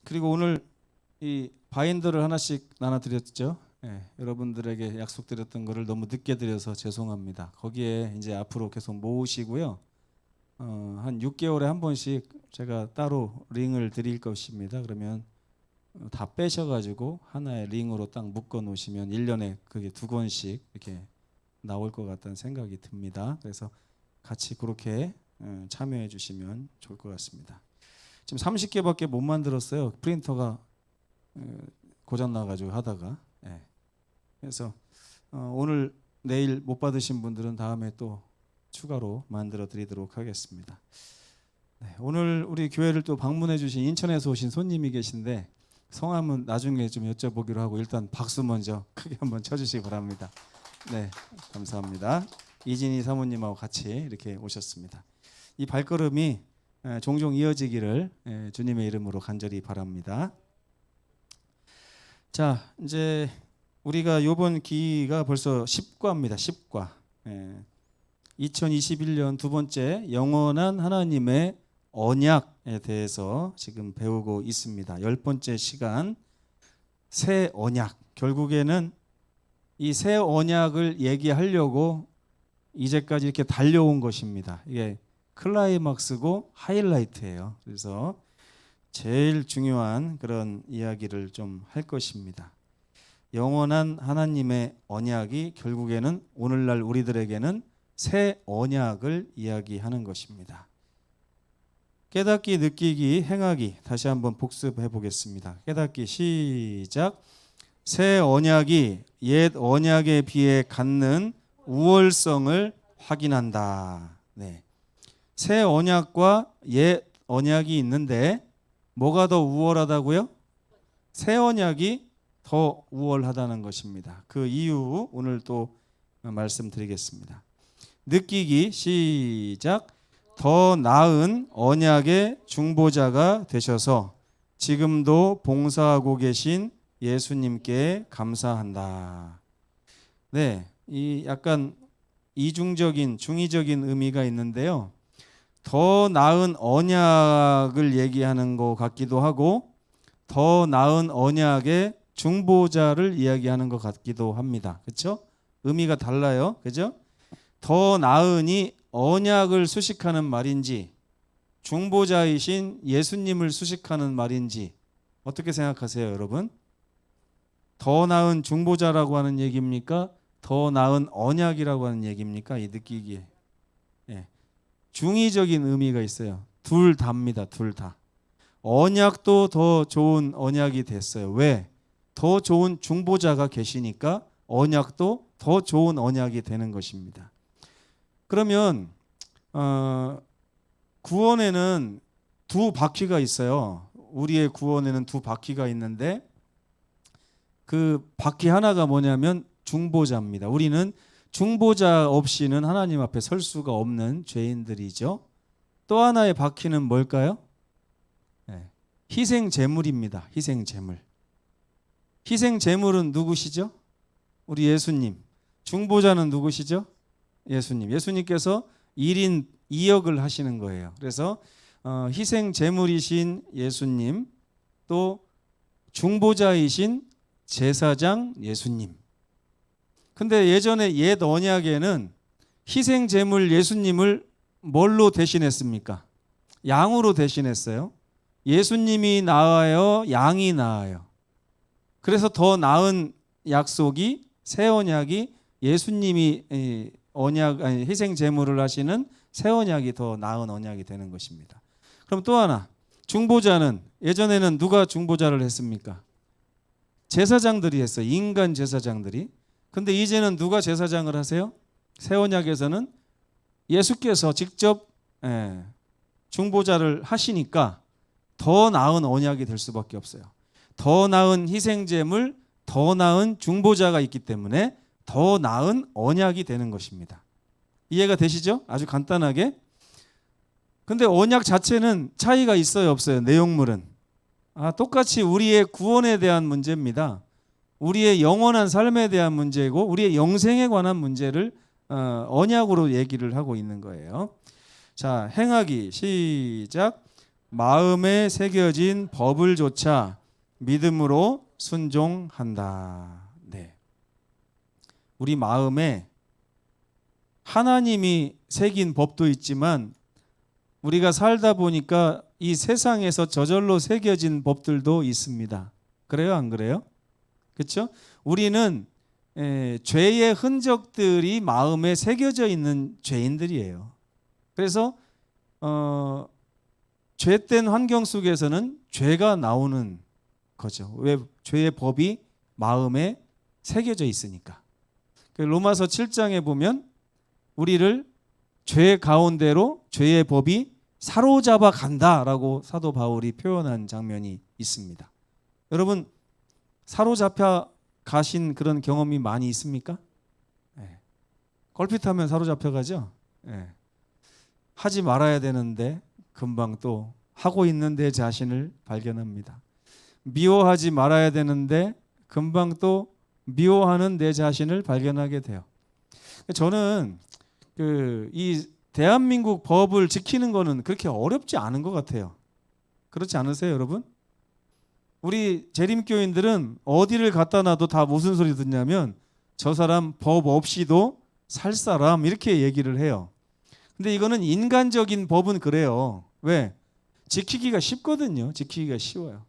그리고 오늘 이 바인더를 하나씩 나눠드렸죠. 여러분들에게 약속드렸던 거를 너무 늦게 드려서 죄송합니다. 거기에 이제 앞으로 계속 모으시고요. 한 6개월에 한 번씩 제가 따로 링을 드릴 것입니다. 그러면 다 빼셔가지고 하나의 링으로 딱 묶어 놓으시면 1년에 그게 2권씩 이렇게 나올 것 같다는 생각이 듭니다. 그래서 같이 그렇게 참여해 주시면 좋을 것 같습니다. 지금 30개밖에 못 만들었어요. 프린터가 고장 나가지고 하다가. 그래서 오늘 내일 못 받으신 분들은 다음에 또 추가로 만들어 드리도록 하겠습니다. 오늘 우리 교회를 또 방문해 주신 인천에서 오신 손님이 계신데 성함은 나중에 좀 여쭤보기로 하고 일단 박수 먼저 크게 한번 쳐주시기 바랍니다. 네, 감사합니다. 이진희 사모님하고 같이 이렇게 오셨습니다. 이 발걸음이 종종 이어지기를 주님의 이름으로 간절히 바랍니다. 자, 이제 우리가 이번 기가 벌써 10과입니다. 10과. 2021년 두 번째 영원한 하나님의 언약에 대해서 지금 배우고 있습니다. 10번째 시간 새 언약. 결국에는 이 새 언약을 얘기하려고 이제까지 이렇게 달려온 것입니다. 이게 클라이막스고 하이라이트예요. 그래서 제일 중요한 그런 이야기를 좀 할 것입니다. 영원한 하나님의 언약이 결국에는 오늘날 우리들에게는 새 언약을 이야기하는 것입니다. 깨닫기, 느끼기, 행하기 다시 한번 복습해 보겠습니다. 깨닫기 시작. 새 언약이 옛 언약에 비해 갖는 우월성을 확인한다. 네. 새 언약과 옛 언약이 있는데 뭐가 더 우월하다고요? 새 언약이 더 우월하다는 것입니다. 그 이유 오늘 또 말씀드리겠습니다. 느끼기 시작. 더 나은 언약의 중보자가 되셔서 지금도 봉사하고 계신 예수님께 감사한다. 네, 이 약간 이중적인 중의적인 의미가 있는데요. 더 나은 언약을 얘기하는 것 같기도 하고 더 나은 언약의 중보자를 이야기하는 것 같기도 합니다. 그렇죠? 의미가 달라요. 그렇죠? 더 나으니 언약을 수식하는 말인지 중보자이신 예수님을 수식하는 말인지 어떻게 생각하세요, 여러분? 더 나은 중보자라고 하는 얘기입니까? 더 나은 언약이라고 하는 얘기입니까? 이 느끼기에. 중의적인 의미가 있어요. 둘 다입니다. 둘 다. 언약도 더 좋은 언약이 됐어요. 왜? 더 좋은 중보자가 계시니까 언약도 더 좋은 언약이 되는 것입니다. 그러면 구원에는 두 바퀴가 있어요. 우리의 구원에는 두 바퀴가 있는데 그 바퀴 하나가 뭐냐면 중보자입니다. 우리는 중보자 없이는 하나님 앞에 설 수가 없는 죄인들이죠. 또 하나의 바퀴는 뭘까요? 희생 제물입니다. 희생 제물. 희생 제물은 누구시죠? 우리 예수님. 중보자는 누구시죠? 예수님. 예수님께서 1인 2역을 하시는 거예요. 그래서 희생 제물이신 예수님, 또 중보자이신 제사장 예수님. 근데 예전에 옛 언약에는 희생 제물 예수님을 뭘로 대신했습니까? 양으로 대신했어요. 예수님이 나아요, 양이 나아요. 그래서 더 나은 약속이 새 언약이 예수님이 희생 제물을 하시는 새 언약이 더 나은 언약이 되는 것입니다. 그럼 또 하나, 중보자는 예전에는 누가 중보자를 했습니까? 제사장들이 했어요. 인간 제사장들이. 근데 이제는 누가 제사장을 하세요? 새 언약에서는 예수께서 직접 중보자를 하시니까 더 나은 언약이 될 수밖에 없어요. 더 나은 희생제물, 더 나은 중보자가 있기 때문에 더 나은 언약이 되는 것입니다. 이해가 되시죠? 아주 간단하게. 근데 언약 자체는 차이가 있어요, 없어요? 내용물은 똑같이 우리의 구원에 대한 문제입니다. 우리의 영원한 삶에 대한 문제고 우리의 영생에 관한 문제를 언약으로 얘기를 하고 있는 거예요. 자, 행하기 시작. 마음에 새겨진 법을 조차 믿음으로 순종한다. 네. 우리 마음에 하나님이 새긴 법도 있지만 우리가 살다 보니까 이 세상에서 저절로 새겨진 법들도 있습니다. 그래요, 안 그래요? 그렇죠? 우리는 죄의 흔적들이 마음에 새겨져 있는 죄인들이에요. 그래서 죄된 환경 속에서는 죄가 나오는 거죠. 왜? 죄의 법이 마음에 새겨져 있으니까. 로마서 7장에 보면 우리를 죄 가운데로 죄의 법이 사로잡아 간다라고 사도 바울이 표현한 장면이 있습니다. 여러분, 사로잡혀 가신 그런 경험이 많이 있습니까? 네. 걸핏하면 사로잡혀 가죠. 네. 하지 말아야 되는데 금방 또 하고 있는 내 자신을 발견합니다. 미워하지 말아야 되는데 금방 또 미워하는 내 자신을 발견하게 돼요. 저는 이 대한민국 법을 지키는 거는 그렇게 어렵지 않은 것 같아요. 그렇지 않으세요, 여러분? 우리 재림교인들은 어디를 갖다 놔도 다 무슨 소리 듣냐면 저 사람 법 없이도 살 사람 이렇게 얘기를 해요. 근데 이거는 인간적인 법은 그래요. 왜? 지키기가 쉽거든요. 지키기가 쉬워요.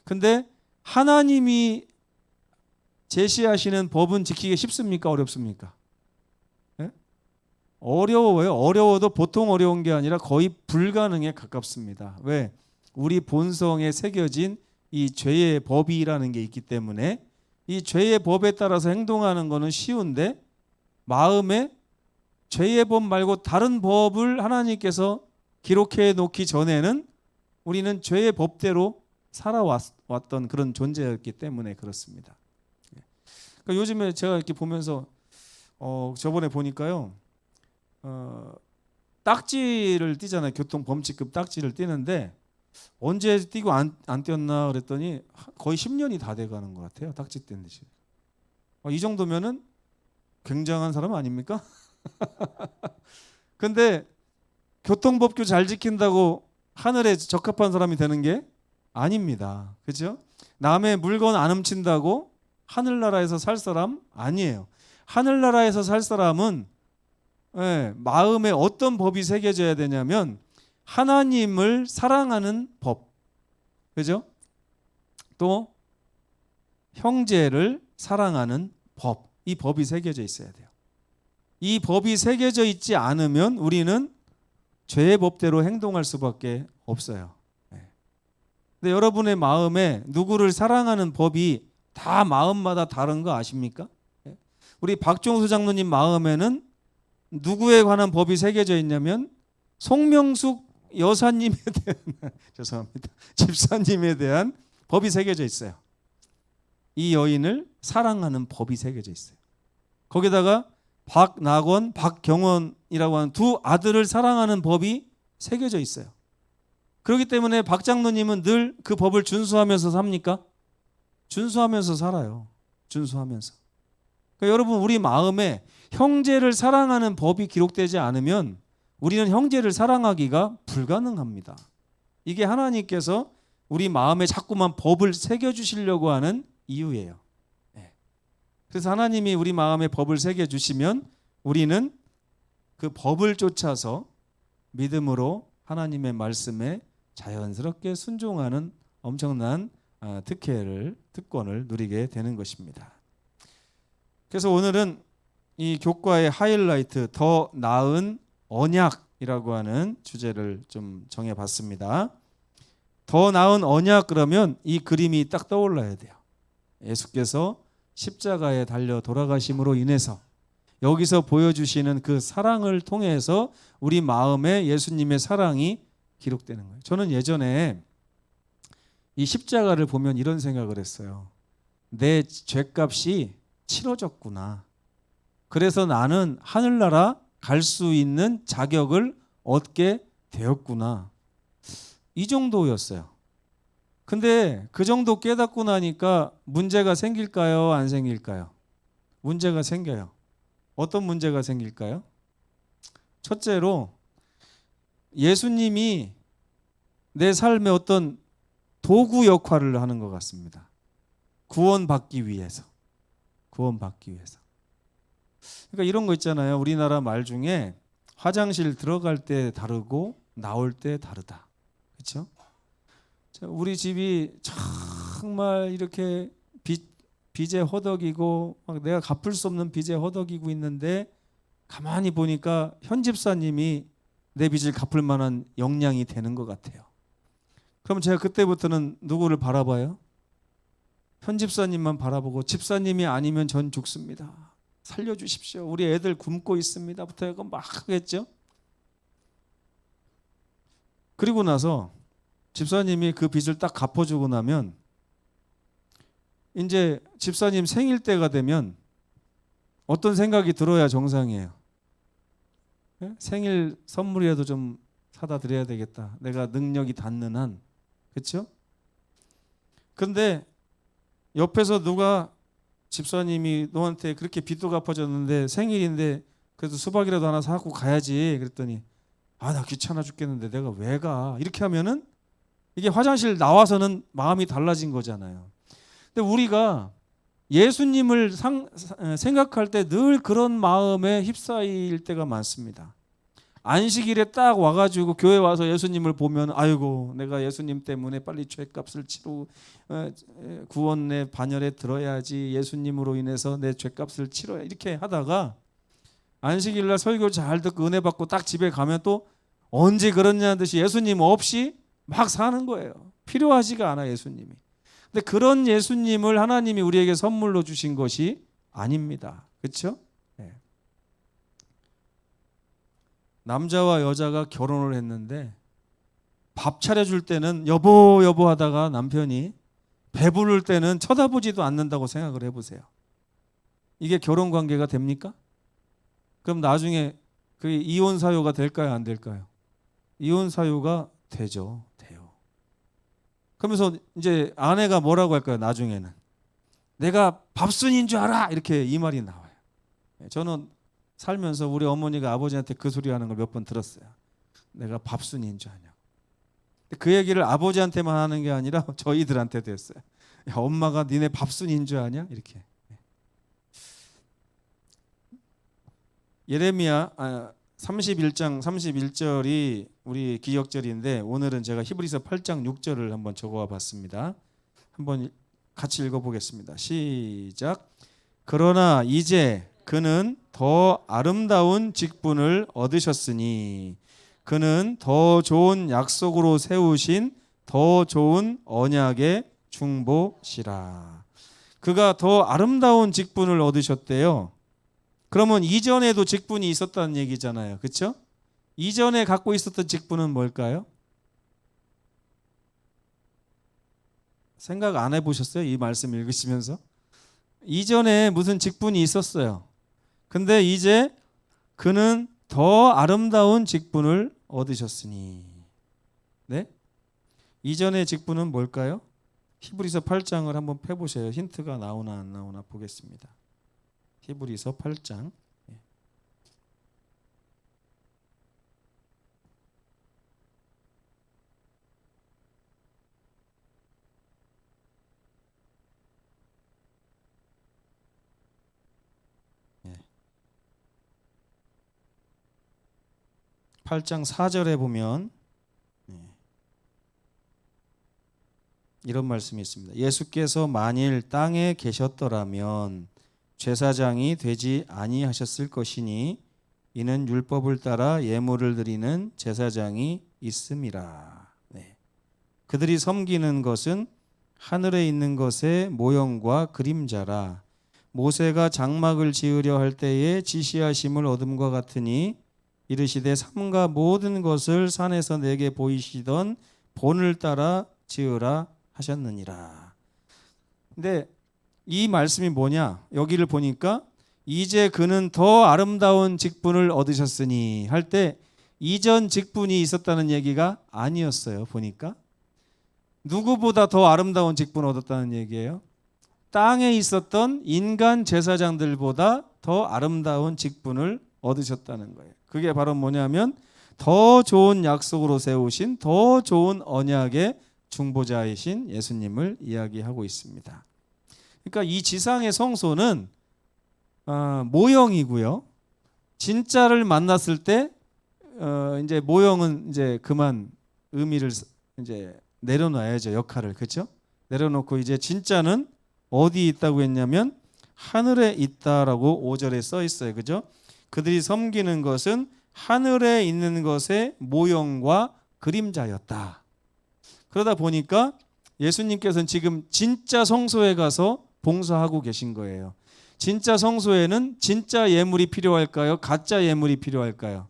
근데 하나님이 제시하시는 법은 지키기 쉽습니까? 어렵습니까? 예? 어려워요. 어려워도 보통 어려운 게 아니라 거의 불가능에 가깝습니다. 왜? 우리 본성에 새겨진 이 죄의 법이라는 게 있기 때문에 이 죄의 법에 따라서 행동하는 거는 쉬운데 마음에 죄의 법 말고 다른 법을 하나님께서 기록해 놓기 전에는 우리는 죄의 법대로 살아왔던 그런 존재였기 때문에 그렇습니다. 그러니까 요즘에 제가 이렇게 보면서 저번에 보니까요, 딱지를 띄잖아요. 교통범칙금 딱지를 띄는데 언제 띄고 안 띄었나 그랬더니 거의 10년이 다 돼가는 것 같아요. 딱지 뗀 지. 이 정도면은 굉장한 사람 아닙니까? 근데 교통법규 잘 지킨다고 하늘에 적합한 사람이 되는 게 아닙니다. 그죠? 남의 물건 안 훔친다고 하늘나라에서 살 사람 아니에요. 하늘나라에서 살 사람은 마음에 어떤 법이 새겨져야 되냐면 하나님을 사랑하는 법, 그죠? 또 형제를 사랑하는 법, 이 법이 새겨져 있어야 돼요. 이 법이 새겨져 있지 않으면 우리는 죄의 법대로 행동할 수밖에 없어요. 근데 여러분의 마음에 누구를 사랑하는 법이 다 마음마다 다른 거 아십니까? 우리 박종수 장로님 마음에는 누구에 관한 법이 새겨져 있냐면 송명숙 여사님에 대한 죄송합니다. 집사님에 대한 법이 새겨져 있어요. 이 여인을 사랑하는 법이 새겨져 있어요. 거기다가 박낙원, 박경원이라고 하는 두 아들을 사랑하는 법이 새겨져 있어요. 그렇기 때문에 박 장로님은 늘 그 법을 준수하면서 삽니까? 준수하면서 살아요. 준수하면서. 그러니까 여러분, 우리 마음에 형제를 사랑하는 법이 기록되지 않으면 우리는 형제를 사랑하기가 불가능합니다. 이게 하나님께서 우리 마음에 자꾸만 법을 새겨주시려고 하는 이유예요. 그래서 하나님이 우리 마음에 법을 새겨주시면 우리는 그 법을 쫓아서 믿음으로 하나님의 말씀에 자연스럽게 순종하는 엄청난 특권을 누리게 되는 것입니다. 그래서 오늘은 이 교과의 하이라이트, 더 나은 언약이라고 하는 주제를 좀 정해봤습니다. 더 나은 언약 그러면 이 그림이 딱 떠올라야 돼요. 예수께서 십자가에 달려 돌아가심으로 인해서 여기서 보여주시는 그 사랑을 통해서 우리 마음에 예수님의 사랑이 기록되는 거예요. 저는 예전에 이 십자가를 보면 이런 생각을 했어요. 내 죄값이 치러졌구나. 그래서 나는 하늘나라 갈 수 있는 자격을 얻게 되었구나. 이 정도였어요. 근데 그 정도 깨닫고 나니까 문제가 생길까요? 안 생길까요? 문제가 생겨요. 어떤 문제가 생길까요? 첫째로 예수님이 내 삶의 어떤 도구 역할을 하는 것 같습니다. 구원받기 위해서. 그러니까 이런 거 있잖아요. 우리나라 말 중에 화장실 들어갈 때 다르고 나올 때 다르다. 그렇죠? 우리 집이 정말 이렇게 빚에 허덕이고 막 내가 갚을 수 없는 빚에 허덕이고 있는데 가만히 보니까 현 집사님이 내 빚을 갚을 만한 역량이 되는 것 같아요. 그럼 제가 그때부터는 누구를 바라봐요? 현 집사님만 바라보고 집사님이 아니면 전 죽습니다. 살려주십시오. 우리 애들 굶고 있습니다.부터 이거 막 하겠죠. 그리고 나서 집사님이 그 빚을 딱 갚아주고 나면 이제 집사님 생일 때가 되면 어떤 생각이 들어야 정상이에요? 생일 선물이라도 좀 사다 드려야 되겠다. 내가 능력이 닿는 한. 그렇죠? 근데 옆에서 누가 집사님이 너한테 그렇게 빚도 갚아줬는데 생일인데 그래도 수박이라도 하나 사갖고 가야지. 그랬더니 나 귀찮아 죽겠는데 내가 왜 가? 이렇게 하면은 이게 화장실 나와서는 마음이 달라진 거잖아요. 근데 우리가 예수님을 생각할 때 늘 그런 마음에 휩싸일 때가 많습니다. 안식일에 딱 와가지고 교회 와서 예수님을 보면 아이고 내가 예수님 때문에 빨리 죄값을 치르고 구원의 반열에 들어야지, 예수님으로 인해서 내 죄값을 치러야, 이렇게 하다가 안식일날 설교 잘 듣고 은혜 받고 딱 집에 가면 또 언제 그러냐는 듯이 예수님 없이 막 사는 거예요. 필요하지가 않아 예수님이. 근데 그런 예수님을 하나님이 우리에게 선물로 주신 것이 아닙니다. 그렇죠? 네. 남자와 여자가 결혼을 했는데 밥 차려줄 때는 여보 여보 하다가 남편이 배부를 때는 쳐다보지도 않는다고 생각을 해보세요. 이게 결혼 관계가 됩니까? 그럼 나중에 그게 이혼 사유가 될까요? 안 될까요? 이혼 사유가 되죠. 돼요. 그러면서 이제 아내가 뭐라고 할까요? 나중에는 내가 밥순인 줄 알아! 이렇게 이 말이 나와요. 저는 살면서 우리 어머니가 아버지한테 그 소리 하는 걸 몇 번 들었어요. 내가 밥순인 줄 아냐고. 그 얘기를 아버지한테만 하는 게 아니라 저희들한테도 했어요. 야, 엄마가 니네 밥순인 줄 아냐? 이렇게. 예레미야 31장 31절이 우리 기억절인데 오늘은 제가 히브리서 8장 6절을 한번 적어와 봤습니다. 한번 같이 읽어보겠습니다. 시작. 그러나 이제 그는 더 아름다운 직분을 얻으셨으니 그는 더 좋은 약속으로 세우신 더 좋은 언약의 중보시라. 그가 더 아름다운 직분을 얻으셨대요. 그러면 이전에도 직분이 있었다는 얘기잖아요. 그렇죠? 이전에 갖고 있었던 직분은 뭘까요? 생각 안 해보셨어요? 이 말씀 읽으시면서? 이전에 무슨 직분이 있었어요. 근데 이제 그는 더 아름다운 직분을 얻으셨으니. 네? 이전의 직분은 뭘까요? 히브리서 8장을 한번 펴보세요. 힌트가 나오나 안 나오나 보겠습니다. 히브리서 8장. 예. 8장 4절에 보면 이런 말씀이 있습니다. 예수께서 만일 땅에 계셨더라면 제사장이 되지 아니하셨을 것이니 이는 율법을 따라 예물을 드리는 제사장이 있음이라. 네. 그들이 섬기는 것은 하늘에 있는 것의 모형과 그림자라. 모세가 장막을 지으려 할 때에 지시하심을 얻음과 같으니 이르시되 삼가 모든 것을 산에서 내게 보이시던 본을 따라 지으라 하셨느니라. 근데 이 말씀이 뭐냐? 여기를 보니까 이제 그는 더 아름다운 직분을 얻으셨으니 할 때 이전 직분이 있었다는 얘기가 아니었어요. 보니까 누구보다 더 아름다운 직분을 얻었다는 얘기예요. 땅에 있었던 인간 제사장들보다 더 아름다운 직분을 얻으셨다는 거예요. 그게 바로 뭐냐면 더 좋은 약속으로 세우신 더 좋은 언약의 중보자이신 예수님을 이야기하고 있습니다. 그러니까 이 지상의 성소는 모형이고요. 진짜를 만났을 때 이제 모형은 이제 그만 의미를 이제 내려놔야죠. 역할을. 그렇죠? 내려놓고 이제 진짜는 어디 있다고 했냐면 하늘에 있다라고 5절에 써 있어요. 그죠? 그들이 섬기는 것은 하늘에 있는 것의 모형과 그림자였다. 그러다 보니까 예수님께서는 지금 진짜 성소에 가서 봉사하고 계신 거예요. 진짜 성소에는 진짜 예물이 필요할까요? 가짜 예물이 필요할까요?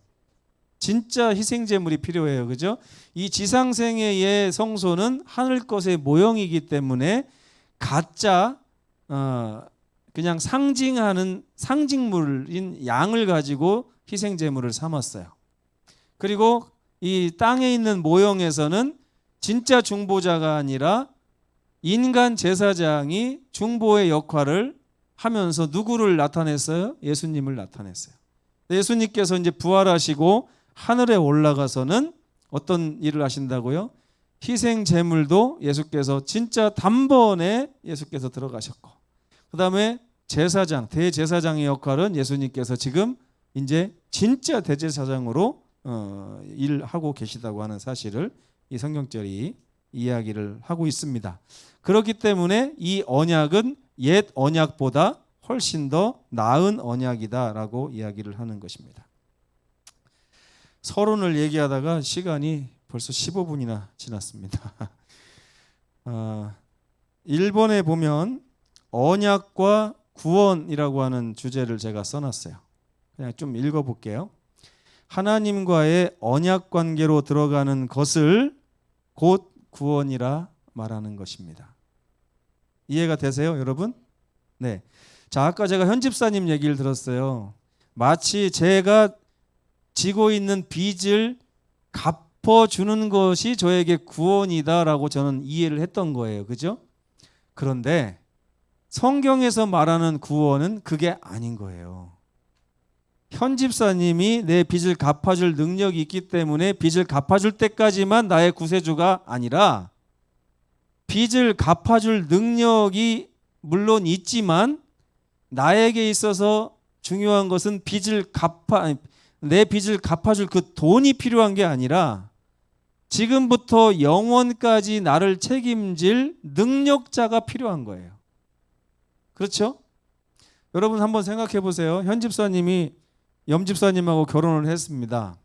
진짜 희생제물이 필요해요. 그죠? 이 지상생애의 성소는 하늘 것의 모형이기 때문에 가짜 그냥 상징하는 상징물인 양을 가지고 희생제물을 삼았어요. 그리고 이 땅에 있는 모형에서는 진짜 중보자가 아니라 인간 제사장이 중보의 역할을 하면서 누구를 나타냈어요? 예수님을 나타냈어요. 예수님께서 이제 부활하시고 하늘에 올라가서는 어떤 일을 하신다고요? 희생 제물도 예수께서 진짜 단번에 예수께서 들어가셨고, 그 다음에 제사장, 대제사장의 역할은 예수님께서 지금 이제 진짜 대제사장으로 일하고 계시다고 하는 사실을 이 성경절이 이야기를 하고 있습니다. 그렇기 때문에 이 언약은 옛 언약보다 훨씬 더 나은 언약이다라고 이야기를 하는 것입니다. 서론을 얘기하다가 시간이 벌써 15분이나 지났습니다. 1번에 보면 언약과 구원이라고 하는 주제를 제가 써놨어요. 그냥 좀 읽어볼게요. 하나님과의 언약 관계로 들어가는 것을 곧 구원이라 말하는 것입니다. 이해가 되세요, 여러분? 네. 자, 아까 제가 현 집사님 얘기를 들었어요. 마치 제가 지고 있는 빚을 갚아주는 것이 저에게 구원이다라고 저는 이해를 했던 거예요. 그죠? 그런데 성경에서 말하는 구원은 그게 아닌 거예요. 현 집사님이 내 빚을 갚아줄 능력이 있기 때문에 빚을 갚아줄 때까지만 나의 구세주가 아니라 빚을 갚아줄 능력이 물론 있지만 나에게 있어서 중요한 것은 내 빚을 갚아줄 그 돈이 필요한 게 아니라 지금부터 영원까지 나를 책임질 능력자가 필요한 거예요. 그렇죠? 여러분 한번 생각해 보세요. 현 집사님이 염 집사님하고 결혼을 했습니다.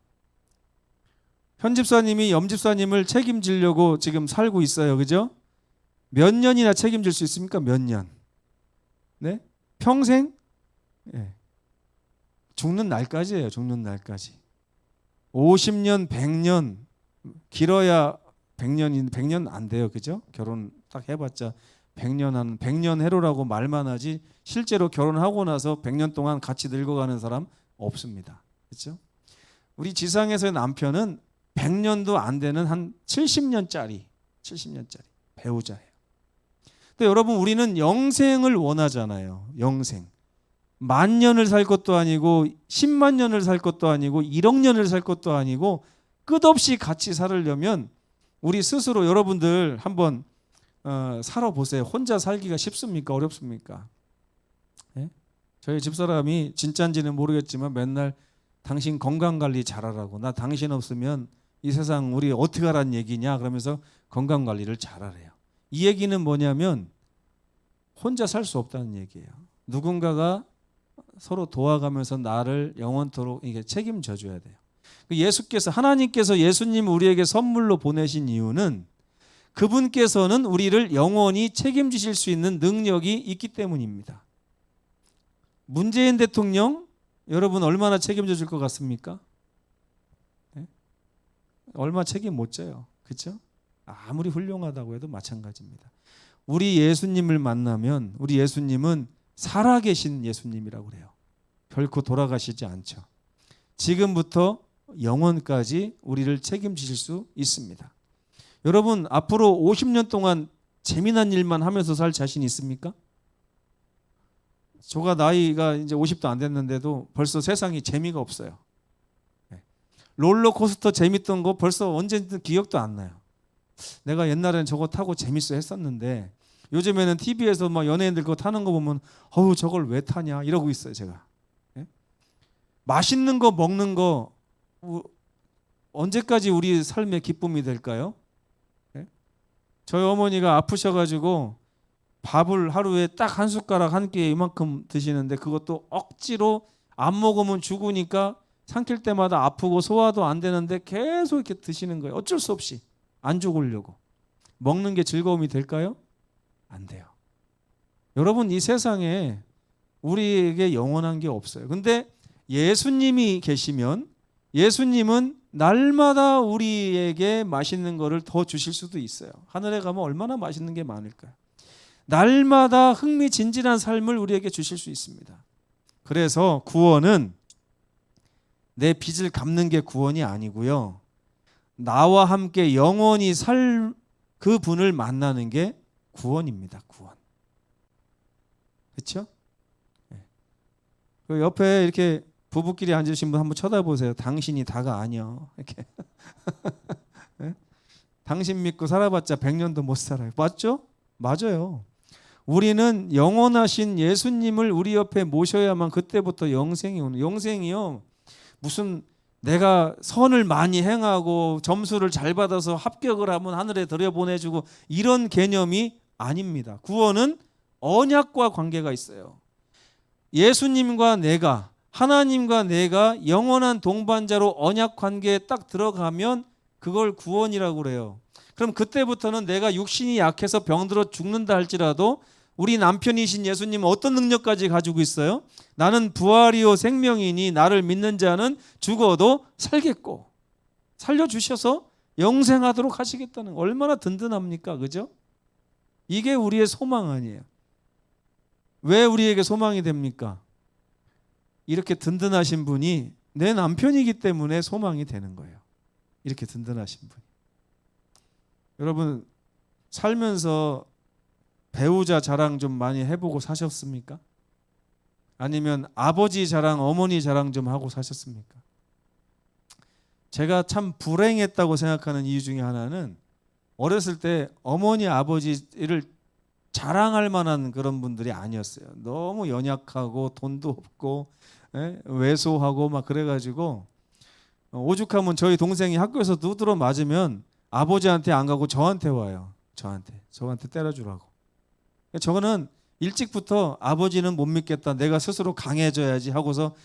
현 집사님이 염 집사님을 책임지려고 지금 살고 있어요. 그죠? 몇 년이나 책임질 수 있습니까? 몇 년? 네? 평생? 네. 죽는 날까지예요. 죽는 날까지. 50년, 100년, 길어야 100년 안 돼요. 그죠? 결혼 딱 해봤자 100년 해로라고 말만 하지 실제로 결혼하고 나서 100년 동안 같이 늙어가는 사람 없습니다. 그렇죠? 우리 지상에서의 남편은 100년도 안 되는 한 70년짜리 배우자예요. 근데 여러분 우리는 영생을 원하잖아요. 영생. 10,000년을 살 것도 아니고 10만 년을 살 것도 아니고 1억 년을 살 것도 아니고 끝없이 같이 살으려면 우리 스스로 여러분들 한번 살아보세요. 혼자 살기가 쉽습니까? 어렵습니까? 네? 저희 집사람이 진짜인지는 모르겠지만 맨날 당신 건강관리 잘하라고, 나 당신 없으면 이 세상 우리 어떻게 하라는 얘기냐 그러면서 건강관리를 잘하래요. 이 얘기는 뭐냐면 혼자 살 수 없다는 얘기예요. 누군가가 서로 도와가면서 나를 영원토록 이게 책임져 줘야 돼요. 하나님께서 예수님 우리에게 선물로 보내신 이유는 그분께서는 우리를 영원히 책임지실 수 있는 능력이 있기 때문입니다. 문재인 대통령 여러분 얼마나 책임져 줄 것 같습니까? 네? 얼마 책임 못 져요. 그렇죠? 아무리 훌륭하다고 해도 마찬가지입니다. 우리 예수님을 만나면 우리 예수님은 살아계신 예수님이라고 그래요. 결코 돌아가시지 않죠. 지금부터 영원까지 우리를 책임지실 수 있습니다. 여러분 앞으로 50년 동안 재미난 일만 하면서 살 자신 있습니까? 저가 나이가 이제 50도 안 됐는데도 벌써 세상이 재미가 없어요. 롤러코스터 재밌던 거 벌써 언제든 기억도 안 나요. 내가 옛날에는 저거 타고 재밌어 했었는데 요즘에는 TV에서 막 연예인들 그거 타는 거 보면 어우 저걸 왜 타냐 이러고 있어요 제가. 예? 맛있는 거 먹는 거 언제까지 우리 삶의 기쁨이 될까요? 예? 저희 어머니가 아프셔가지고 밥을 하루에 딱 한 숟가락 한 끼에 이만큼 드시는데 그것도 억지로 안 먹으면 죽으니까 삼킬 때마다 아프고 소화도 안 되는데 계속 이렇게 드시는 거예요. 어쩔 수 없이 안 죽으려고. 먹는 게 즐거움이 될까요? 안 돼요. 여러분 이 세상에 우리에게 영원한 게 없어요. 근데 예수님이 계시면 예수님은 날마다 우리에게 맛있는 거를 더 주실 수도 있어요. 하늘에 가면 얼마나 맛있는 게 많을까요? 날마다 흥미진진한 삶을 우리에게 주실 수 있습니다. 그래서 구원은 내 빚을 갚는 게 구원이 아니고요. 나와 함께 영원히 살 그 분을 만나는 게 구원입니다. 구원. 그렇죠? 그 옆에 이렇게 부부끼리 앉으신 분 한번 쳐다보세요. 당신이 다가 아니요. 이렇게. 네? 당신 믿고 살아봤자 100년도 못 살아요. 맞죠? 맞아요. 우리는 영원하신 예수님을 우리 옆에 모셔야만 그때부터 영생이 오는. 영생이요. 무슨 내가 선을 많이 행하고 점수를 잘 받아서 합격을 하면 하늘에 들여보내주고 이런 개념이 아닙니다. 구원은 언약과 관계가 있어요. 예수님과 내가 하나님과 내가 영원한 동반자로 언약 관계에 딱 들어가면 그걸 구원이라고 그래요. 그럼 그때부터는 내가 육신이 약해서 병들어 죽는다 할지라도 우리 남편이신 예수님은 어떤 능력까지 가지고 있어요? 나는 부활이요 생명이니 나를 믿는 자는 죽어도 살겠고 살려주셔서 영생하도록 하시겠다는 얼마나 든든합니까? 그죠? 이게 우리의 소망 아니에요. 왜 우리에게 소망이 됩니까? 이렇게 든든하신 분이 내 남편이기 때문에 소망이 되는 거예요. 이렇게 든든하신 분이. 여러분 살면서 배우자 자랑 좀 많이 해보고 사셨습니까? 아니면 아버지 자랑, 어머니 자랑 좀 하고 사셨습니까? 제가 참 불행했다고 생각하는 이유 중에 하나는 어렸을 때 어머니, 아버지를 자랑할 만한 그런 분들이 아니었어요. 너무 연약하고 돈도 없고 왜소하고 막 그래가지고 오죽하면 저희 동생이 학교에서 두드러 맞으면 아버지한테 안 가고 저한테 와요. 저한테 때려주라고. 저거는 일찍부터 아버지는 못 믿겠다. 내가 스스로 강해져야지 하고서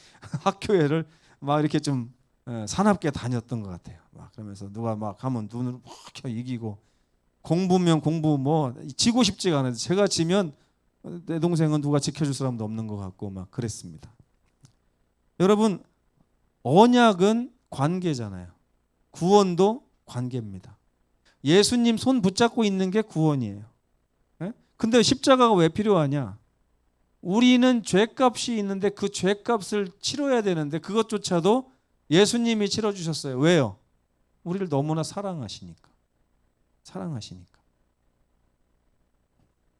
학교에를 막 이렇게 좀 사납게 다녔던 것 같아요. 막 그러면서 누가 막 하면 눈으로 막 이기고 공부면 공부 뭐 지고 싶지가 않아요. 제가 지면 내 동생은 누가 지켜줄 사람도 없는 것 같고 막 그랬습니다. 여러분 언약은 관계잖아요. 구원도 관계입니다. 예수님 손 붙잡고 있는 게 구원이에요. 근데 십자가가 왜 필요하냐? 우리는 죄값이 있는데 그 죄값을 치러야 되는데 그것조차도 예수님이 치러주셨어요. 왜요? 우리를 너무나 사랑하시니까.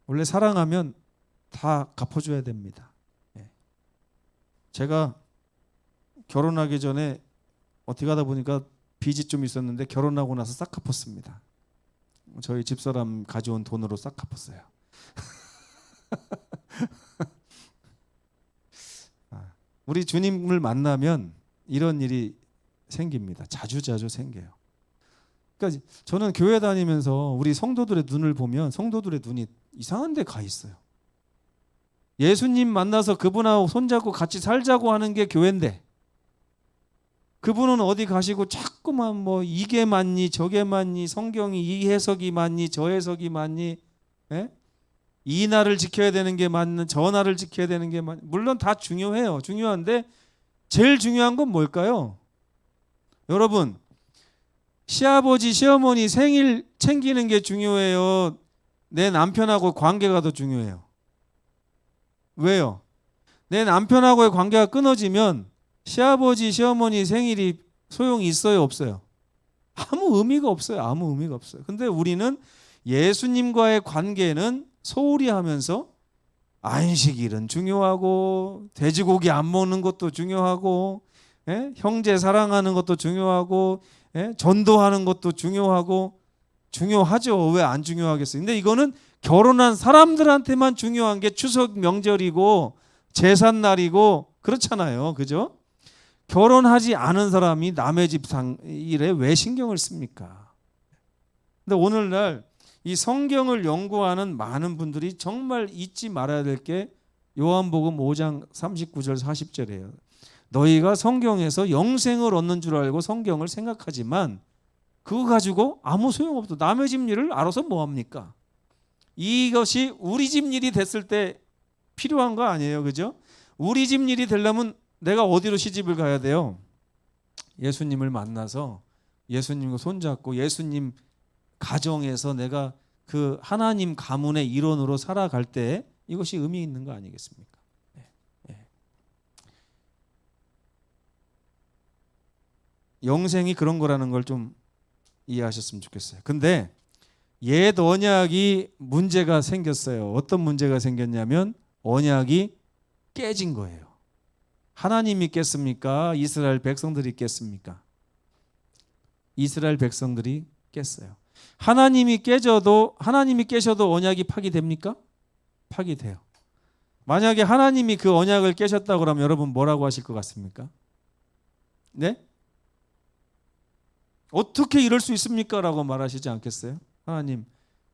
원래 사랑하면 다 갚아줘야 됩니다. 제가 결혼하기 전에 어떻게 하다 보니까 빚이 좀 있었는데 결혼하고 나서 싹 갚았습니다. 저희 집사람 가져온 돈으로 싹 갚았어요. 우리 주님을 만나면 이런 일이 생깁니다. 자주 생겨요. 그러니까 저는 교회 다니면서 우리 성도들의 눈을 보면 성도들의 눈이 이상한 데 가 있어요. 예수님 만나서 그분하고 손잡고 같이 살자고 하는 게 교회인데 그분은 어디 가시고 자꾸만 뭐 이게 맞니 저게 맞니 성경이 이 해석이 맞니 저 해석이 맞니 이 날을 지켜야 되는 게 맞는 저 날을 지켜야 되는 게 맞는 물론 다 중요해요. 중요한데 제일 중요한 건 뭘까요? 여러분 시아버지 시어머니 생일 챙기는 게 중요해요? 내 남편하고 관계가 더 중요해요? 왜요? 내 남편하고의 관계가 끊어지면 시아버지 시어머니 생일이 소용이 있어요 없어요? 아무 의미가 없어요. 근데 우리는 예수님과의 관계는 소홀히 하면서 안식일은 중요하고 돼지고기 안 먹는 것도 중요하고 예? 형제 사랑하는 것도 중요하고, 예? 전도하는 것도 중요하죠. 왜 안 중요하겠어요? 근데 이거는 결혼한 사람들한테만 중요한 게 추석 명절이고 제삿날이고 그렇잖아요. 그죠? 결혼하지 않은 사람이 남의 집 일에 왜 신경을 씁니까? 근데 오늘날 이 성경을 연구하는 많은 분들이 정말 잊지 말아야 될 게 요한복음 5장 39절 40절이에요. 너희가 성경에서 영생을 얻는 줄 알고 성경을 생각하지만 그거 가지고 아무 소용없어. 남의 집 일을 알아서 뭐합니까? 이것이 우리 집 일이 됐을 때 필요한 거 아니에요. 그죠? 우리 집 일이 되려면 내가 어디로 시집을 가야 돼요? 예수님을 만나서 예수님과 손잡고 예수님 가정에서 내가 그 하나님 가문의 일원으로 살아갈 때 이것이 의미 있는 거 아니겠습니까? 영생이 그런 거라는 걸 좀 이해하셨으면 좋겠어요. 근데 옛 언약이 문제가 생겼어요. 어떤 문제가 생겼냐면 언약이 깨진 거예요. 하나님이 깼습니까? 이스라엘 백성들이 깼습니까? 이스라엘 백성들이 깼어요. 하나님이 깨셔도 언약이 파기됩니까? 파기돼요. 만약에 하나님이 그 언약을 깨셨다고 그러면 여러분 뭐라고 하실 것 같습니까? 네? 어떻게 이럴 수 있습니까? 라고 말하시지 않겠어요? 하나님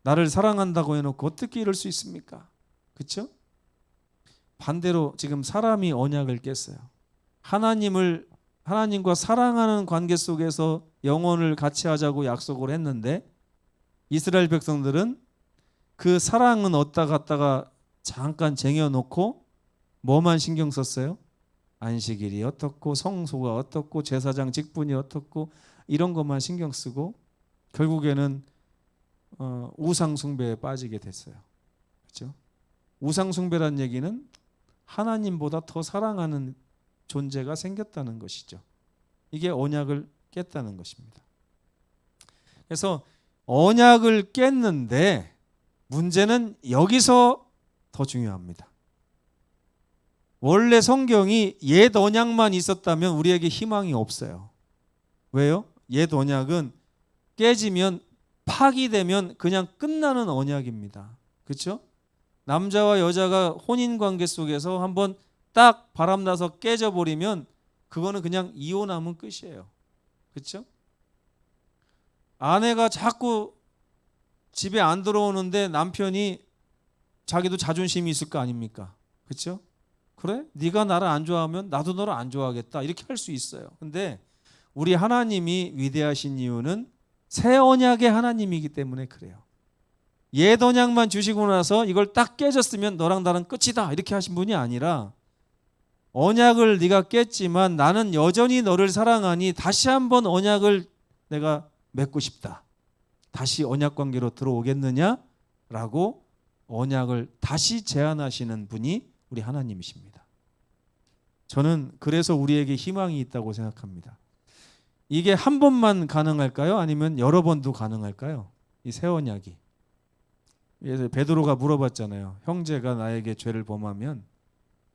나를 사랑한다고 해놓고 어떻게 이럴 수 있습니까? 그렇죠? 반대로 지금 사람이 언약을 깼어요. 하나님과 사랑하는 관계 속에서 영혼을 같이 하자고 약속을 했는데 이스라엘 백성들은 그 사랑은 어디다 갖다가 잠깐 쟁여놓고 뭐만 신경 썼어요? 안식일이 어떻고 성소가 어떻고 제사장 직분이 어떻고 이런 것만 신경 쓰고 결국에는 우상 숭배에 빠지게 됐어요. 그렇죠? 우상 숭배란 얘기는 하나님보다 더 사랑하는 존재가 생겼다는 것이죠. 이게 언약을 깼다는 것입니다. 그래서 언약을 깼는데 문제는 여기서 더 중요합니다. 원래 성경이 옛 언약만 있었다면 우리에게 희망이 없어요. 왜요? 옛 언약은 깨지면 파기되면 그냥 끝나는 언약입니다. 그렇죠? 남자와 여자가 혼인관계 속에서 한번 딱 바람나서 깨져버리면 그거는 그냥 이혼하면 끝이에요. 그렇죠? 아내가 자꾸 집에 안 들어오는데 남편이 자기도 자존심이 있을 거 아닙니까? 그렇죠? 그래? 네가 나를 안 좋아하면 나도 너를 안 좋아하겠다 이렇게 할 수 있어요. 근데 우리 하나님이 위대하신 이유는 새 언약의 하나님이기 때문에 그래요. 옛 언약만 주시고 나서 이걸 딱 깨졌으면 너랑 나랑 끝이다 이렇게 하신 분이 아니라 언약을 네가 깼지만 나는 여전히 너를 사랑하니 다시 한번 언약을 내가 맺고 싶다. 다시 언약 관계로 들어오겠느냐라고 언약을 다시 제안하시는 분이 우리 하나님이십니다. 저는 그래서 우리에게 희망이 있다고 생각합니다. 이게 한 번만 가능할까요? 아니면 여러 번도 가능할까요? 이 새 언약이. 그래서 베드로가 물어봤잖아요. 형제가 나에게 죄를 범하면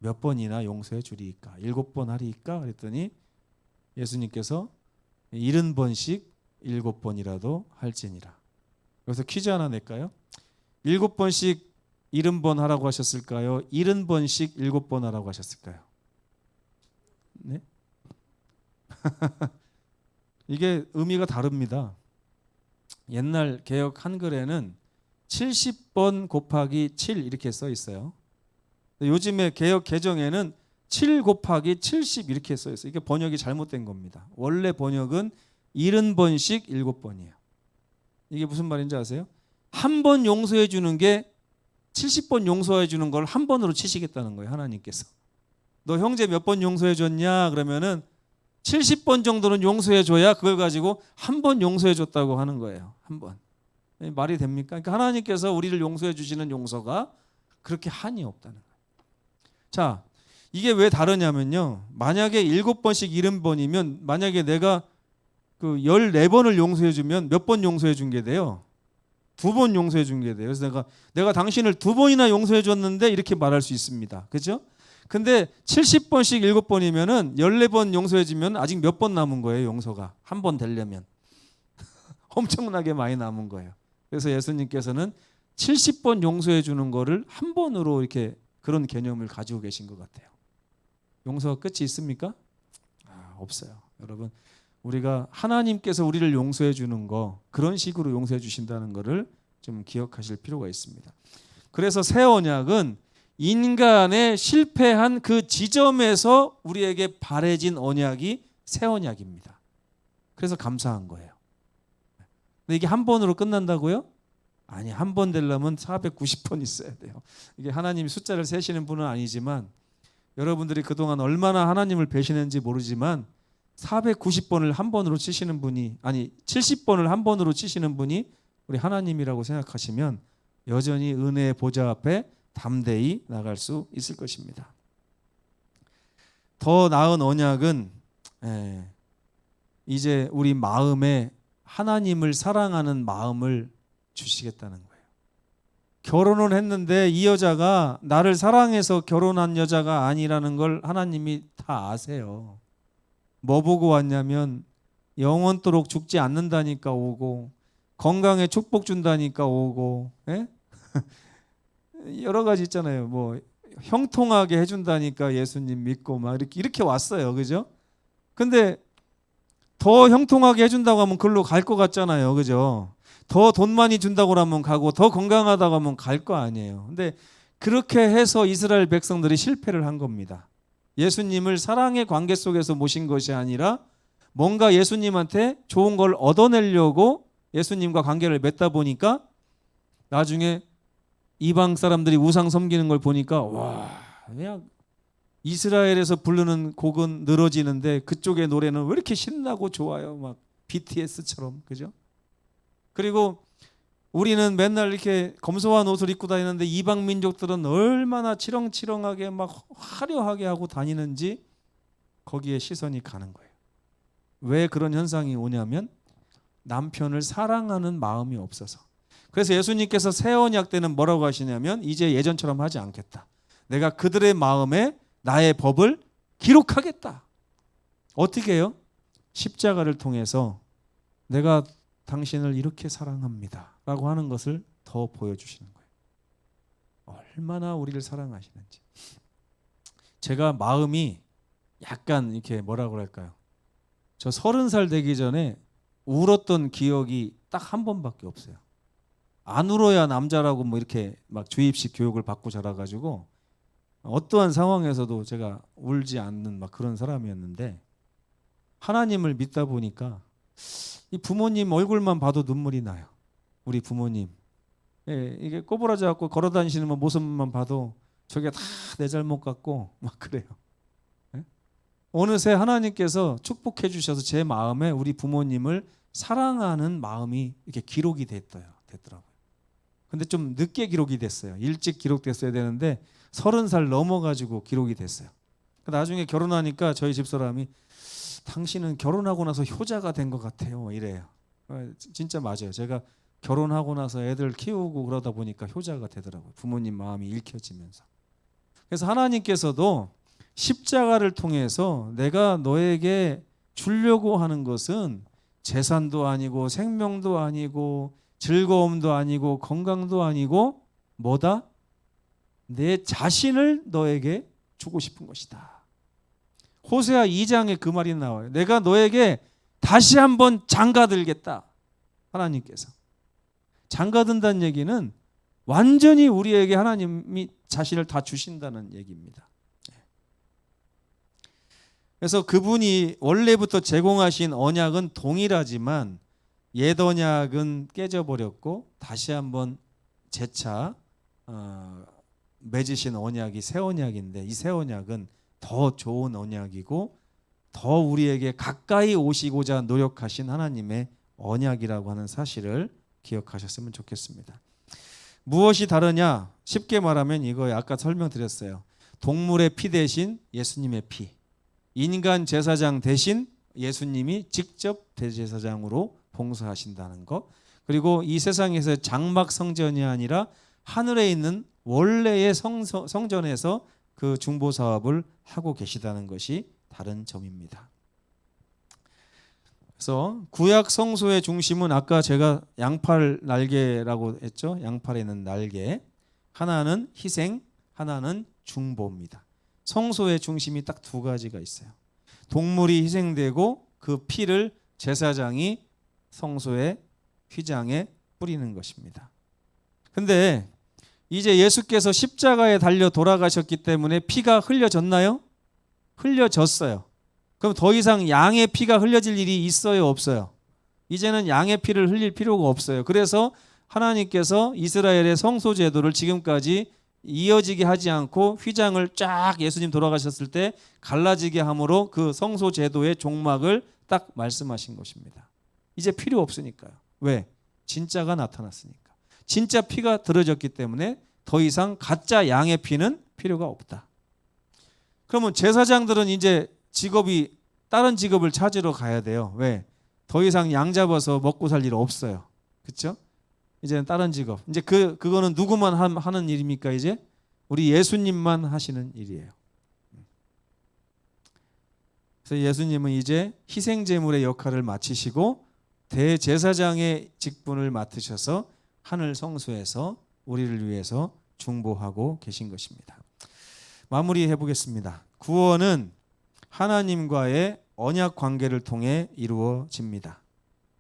몇 번이나 용서해 주리이까? 7번 하리이까? 그랬더니 예수님께서 70번씩 7번이라도 할지니라. 여기서 퀴즈 하나 낼까요? 7번씩 70번 하라고 하셨을까요? 70번씩 7번 하라고 하셨을까요? 네? 이게 의미가 다릅니다. 옛날 개역 한글에는 70번 곱하기 7 이렇게 써 있어요. 요즘에 개역 개정에는 7 곱하기 70 이렇게 써 있어요. 이게 번역이 잘못된 겁니다. 원래 번역은 70번씩 7번이에요. 이게 무슨 말인지 아세요? 한 번 용서해 주는 게 70번 용서해 주는 걸 한 번으로 치시겠다는 거예요. 하나님께서. 너 형제 몇 번 용서해 줬냐? 그러면은 70번 정도는 용서해 줘야 그걸 가지고 한 번 용서해 줬다고 하는 거예요. 한 번. 말이 됩니까? 그러니까 하나님께서 우리를 용서해 주시는 용서가 그렇게 한이 없다는 거예요. 자, 이게 왜 다르냐면요. 만약에 7번씩 70번이면 만약에 내가 그 14번을 용서해 주면 몇 번 용서해 준 게 돼요? 2번 용서해 준 게 돼요. 그래서 내가 당신을 2번이나 용서해 줬는데 이렇게 말할 수 있습니다. 그죠? 근데 70번씩 7번이면은 14번 용서해 주면 아직 몇 번 남은 거예요, 용서가. 한 번 되려면. 엄청나게 많이 남은 거예요. 그래서 예수님께서는 70번 용서해 주는 거를 한 번으로 이렇게 그런 개념을 가지고 계신 것 같아요. 용서가 끝이 있습니까? 없어요. 여러분, 우리가 하나님께서 우리를 용서해 주는 거 그런 식으로 용서해 주신다는 것을 좀 기억하실 필요가 있습니다. 그래서 새 언약은 인간의 실패한 그 지점에서 우리에게 바래진 언약이 새 언약입니다. 그래서 감사한 거예요. 근데 이게 한 번으로 끝난다고요? 아니, 한 번 되려면 490번 있어야 돼요. 이게 하나님이 숫자를 세시는 분은 아니지만 여러분들이 그동안 얼마나 하나님을 배신했는지 모르지만 490번을 한 번으로 치시는 분이, 아니 70번을 한 번으로 치시는 분이 우리 하나님이라고 생각하시면 여전히 은혜의 보좌 앞에 담대히 나갈 수 있을 것입니다. 더 나은 언약은 이제 우리 마음에 하나님을 사랑하는 마음을 주시겠다는 거예요. 결혼을 했는데 이 여자가 나를 사랑해서 결혼한 여자가 아니라는 걸 하나님이 다 아세요. 뭐 보고 왔냐면 영원토록 죽지 않는다니까 오고, 건강에 축복 준다니까 오고, 여러 가지 있잖아요. 뭐 형통하게 해준다니까 예수님 믿고 막 이렇게 왔어요, 그죠? 근데 더 형통하게 해준다고 하면 그걸로 갈 것 같잖아요, 그죠? 더 돈 많이 준다고 하면 가고, 더 건강하다고 하면 갈 거 아니에요. 근데 그렇게 해서 이스라엘 백성들이 실패를 한 겁니다. 예수님을 사랑의 관계 속에서 모신 것이 아니라 뭔가 예수님한테 좋은 걸 얻어내려고 예수님과 관계를 맺다 보니까 나중에 이방 사람들이 우상 섬기는 걸 보니까 와, 그냥 이스라엘에서 부르는 곡은 늘어지는데 그쪽의 노래는 왜 이렇게 신나고 좋아요, 막 BTS처럼, 그죠? 그리고 우리는 맨날 이렇게 검소한 옷을 입고 다니는데 이방 민족들은 얼마나 치렁치렁하게 막 화려하게 하고 다니는지 거기에 시선이 가는 거예요. 왜 그런 현상이 오냐면 남편을 사랑하는 마음이 없어서. 그래서 예수님께서 새 언약 때는 뭐라고 하시냐면 이제 예전처럼 하지 않겠다. 내가 그들의 마음에 나의 법을 기록하겠다. 어떻게 해요? 십자가를 통해서 내가 당신을 이렇게 사랑합니다 라고 하는 것을 더 보여주시는 거예요. 얼마나 우리를 사랑하시는지. 제가 마음이 약간 이렇게 뭐라고 할까요? 저 30살 되기 전에 울었던 기억이 딱 한 번밖에 없어요. 안 울어야 남자라고 뭐 이렇게 막 주입식 교육을 받고 자라가지고 어떠한 상황에서도 제가 울지 않는 막 그런 사람이었는데 하나님을 믿다 보니까 이 부모님 얼굴만 봐도 눈물이 나요. 우리 부모님. 이게 꼬부라져 갖고 걸어 다니시는 모습만 봐도 저게 다 내 잘못 같고 막 그래요. 어느새 하나님께서 축복해 주셔서 제 마음에 우리 부모님을 사랑하는 마음이 이렇게 기록이 됐더라고요. 근데 좀 늦게 기록이 됐어요. 일찍 기록됐어야 되는데 30살 넘어가지고 기록이 됐어요. 나중에 결혼하니까 저희 집사람이 당신은 결혼하고 나서 효자가 된 것 같아요, 이래요. 진짜 맞아요. 제가 결혼하고 나서 애들 키우고 그러다 보니까 효자가 되더라고요. 부모님 마음이 읽혀지면서. 그래서 하나님께서도 십자가를 통해서 내가 너에게 주려고 하는 것은 재산도 아니고 생명도 아니고 즐거움도 아니고 건강도 아니고 뭐다? 내 자신을 너에게 주고 싶은 것이다. 호세아 2장에 그 말이 나와요. 내가 너에게 다시 한번 장가들겠다. 하나님께서. 장가든다는 얘기는 완전히 우리에게 하나님이 자신을 다 주신다는 얘기입니다. 그래서 그분이 원래부터 제공하신 언약은 동일하지만 옛 언약은 깨져버렸고 다시 한번 재차 맺으신 언약이 새 언약인데 이 새 언약은 더 좋은 언약이고 더 우리에게 가까이 오시고자 노력하신 하나님의 언약이라고 하는 사실을 기억하셨으면 좋겠습니다. 무엇이 다르냐? 쉽게 말하면 이거예요. 아까 설명드렸어요. 동물의 피 대신 예수님의 피. 인간 제사장 대신 예수님이 직접 대제사장으로 봉사하신다는 것. 그리고 이 세상에서 장막 성전이 아니라 하늘에 있는 원래의 성전에서 그 중보 사업을 하고 계시다는 것이 다른 점입니다. 그래서 구약 성소의 중심은 아까 제가 양팔 날개라고 했죠. 양팔에 있는 날개. 하나는 희생, 하나는 중보입니다. 성소의 중심이 딱 두 가지가 있어요. 동물이 희생되고 그 피를 제사장이 성소의 휘장에 뿌리는 것입니다. 근데 이제 예수께서 십자가에 달려 돌아가셨기 때문에 피가 흘려졌나요? 흘려졌어요. 그럼 더 이상 양의 피가 흘려질 일이 있어요, 없어요? 이제는 양의 피를 흘릴 필요가 없어요. 그래서 하나님께서 이스라엘의 성소 제도를 지금까지 이어지게 하지 않고 휘장을 쫙 예수님 돌아가셨을 때 갈라지게 함으로 그 성소 제도의 종막을 딱 말씀하신 것입니다. 이제 필요 없으니까요. 왜? 진짜가 나타났으니까. 진짜 피가 들어졌기 때문에 더 이상 가짜 양의 피는 필요가 없다. 그러면 제사장들은 이제 직업이 다른 직업을 찾으러 가야 돼요. 왜? 더 이상 양 잡아서 먹고 살 일 없어요. 그렇죠? 이제는 다른 직업. 이제 그거는 누구만 하는 일입니까? 이제 우리 예수님만 하시는 일이에요. 그래서 예수님은 이제 희생 제물의 역할을 마치시고 대제사장의 직분을 맡으셔서 하늘 성소에서 우리를 위해서 중보하고 계신 것입니다. 마무리해 보겠습니다. 구원은 하나님과의 언약 관계를 통해 이루어집니다.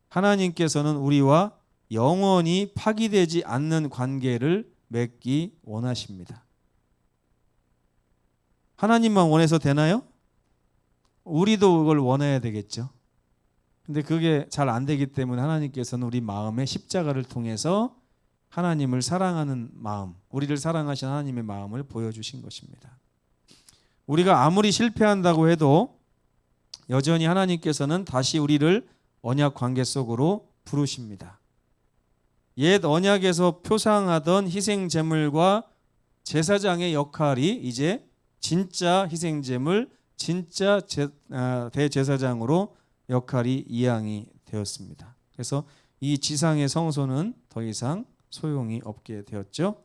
하나님께서는 우리와 영원히 파기되지 않는 관계를 맺기 원하십니다. 하나님만 원해서 되나요? 우리도 그걸 원해야 되겠죠. 근데 그게 잘 안 되기 때문에 하나님께서는 우리 마음에 십자가를 통해서 하나님을 사랑하는 마음, 우리를 사랑하신 하나님의 마음을 보여주신 것입니다. 우리가 아무리 실패한다고 해도 여전히 하나님께서는 다시 우리를 언약 관계 속으로 부르십니다. 옛 언약에서 표상하던 희생 제물과 제사장의 역할이 이제 진짜 희생 제물, 진짜 대제사장으로 역할이 이양이 되었습니다. 그래서 이 지상의 성소는 더 이상 소용이 없게 되었죠.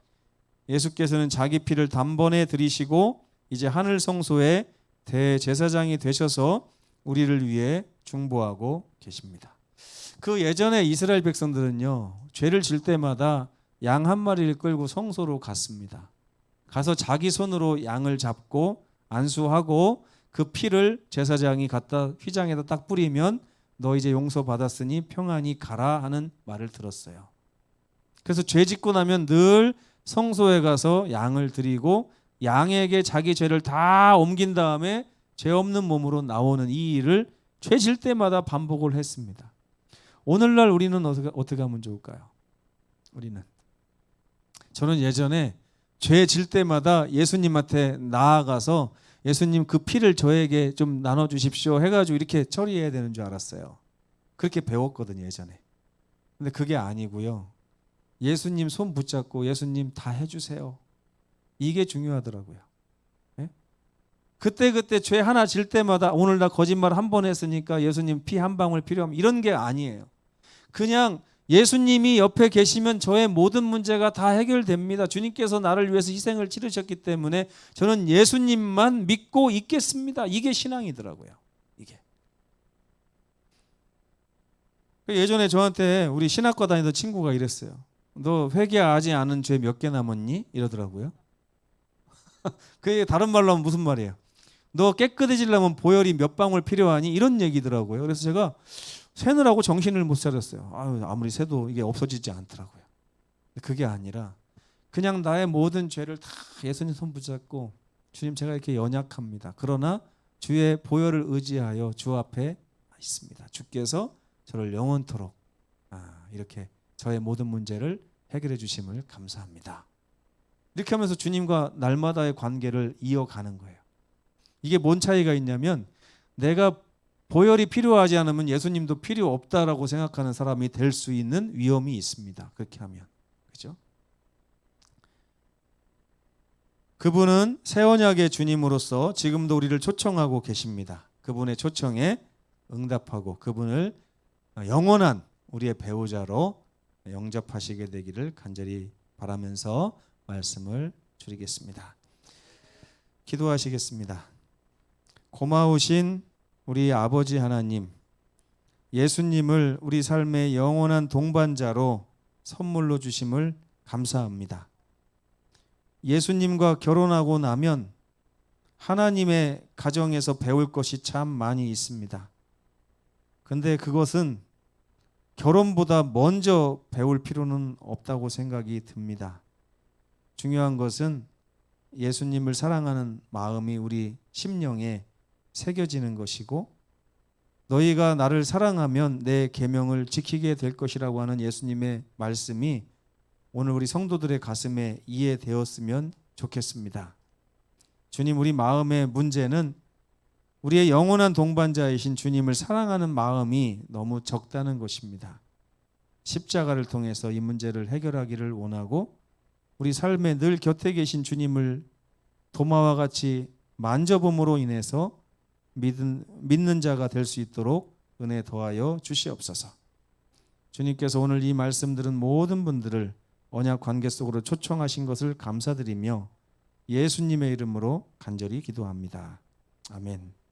예수께서는 자기 피를 단번에 들이시고 이제 하늘 성소의 대제사장이 되셔서 우리를 위해 중보하고 계십니다. 그 예전에 이스라엘 백성들은요, 죄를 질 때마다 양 한 마리를 끌고 성소로 갔습니다. 가서 자기 손으로 양을 잡고 안수하고 그 피를 제사장이 갖다 휘장에다 딱 뿌리면 너 이제 용서받았으니 평안히 가라 하는 말을 들었어요. 그래서 죄 짓고 나면 늘 성소에 가서 양을 드리고 양에게 자기 죄를 다 옮긴 다음에 죄 없는 몸으로 나오는 이 일을 죄 질 때마다 반복을 했습니다. 오늘날 우리는 어떻게 하면 좋을까요? 저는 예전에 죄 질 때마다 예수님한테 나아가서 예수님 그 피를 저에게 좀 나눠주십시오 해가지고 이렇게 처리해야 되는 줄 알았어요. 그렇게 배웠거든요, 예전에. 근데 그게 아니고요. 예수님 손 붙잡고 예수님 다 해주세요. 이게 중요하더라고요. 예? 그때 죄 하나 질 때마다 오늘 나 거짓말 한 번 했으니까 예수님 피 한 방울 필요하면 이런 게 아니에요. 그냥 예수님이 옆에 계시면 저의 모든 문제가 다 해결됩니다. 주님께서 나를 위해서 희생을 치르셨기 때문에 저는 예수님만 믿고 있겠습니다. 이게 신앙이더라고요. 이게. 예전에 저한테 우리 신학과 다니던 친구가 이랬어요. 너 회개하지 않은 죄 몇 개 남았니? 이러더라고요. 그게 다른 말로 하면 무슨 말이에요? 너 깨끗해지려면 보혈이 몇 방울 필요하니? 이런 얘기더라고요. 그래서 제가 세느라고 정신을 못 차렸어요. 아무리 세도 이게 없어지지 않더라고요. 그게 아니라 그냥 나의 모든 죄를 다 예수님 손 붙잡고 주님 제가 이렇게 연약합니다. 그러나 주의 보혈을 의지하여 주 앞에 있습니다. 주께서 저를 영원토록 이렇게 저의 모든 문제를 해결해 주심을 감사합니다. 이렇게 하면서 주님과 날마다의 관계를 이어가는 거예요. 이게 뭔 차이가 있냐면 내가 보혈이 필요하지 않으면 예수님도 필요 없다라고 생각하는 사람이 될 수 있는 위험이 있습니다. 그렇게 하면. 그죠? 그분은 새 언약의 주님으로서 지금도 우리를 초청하고 계십니다. 그분의 초청에 응답하고 그분을 영원한 우리의 배우자로 영접하시게 되기를 간절히 바라면서 말씀을 드리겠습니다. 기도하시겠습니다. 고마우신 우리 아버지 하나님, 예수님을 우리 삶의 영원한 동반자로 선물로 주심을 감사합니다. 예수님과 결혼하고 나면 하나님의 가정에서 배울 것이 참 많이 있습니다. 근데 그것은 결혼보다 먼저 배울 필요는 없다고 생각이 듭니다. 중요한 것은 예수님을 사랑하는 마음이 우리 심령에 새겨지는 것이고, 너희가 나를 사랑하면 내 계명을 지키게 될 것이라고 하는 예수님의 말씀이 오늘 우리 성도들의 가슴에 이해되었으면 좋겠습니다. 주님, 우리 마음의 문제는 우리의 영원한 동반자이신 주님을 사랑하는 마음이 너무 적다는 것입니다. 십자가를 통해서 이 문제를 해결하기를 원하고, 우리 삶에 늘 곁에 계신 주님을 도마와 같이 만져봄으로 인해서 믿는 자가 될 수 있도록 은혜 더하여 주시옵소서. 주님께서 오늘 이 말씀 들은 모든 분들을 언약 관계 속으로 초청하신 것을 감사드리며 예수님의 이름으로 간절히 기도합니다. 아멘.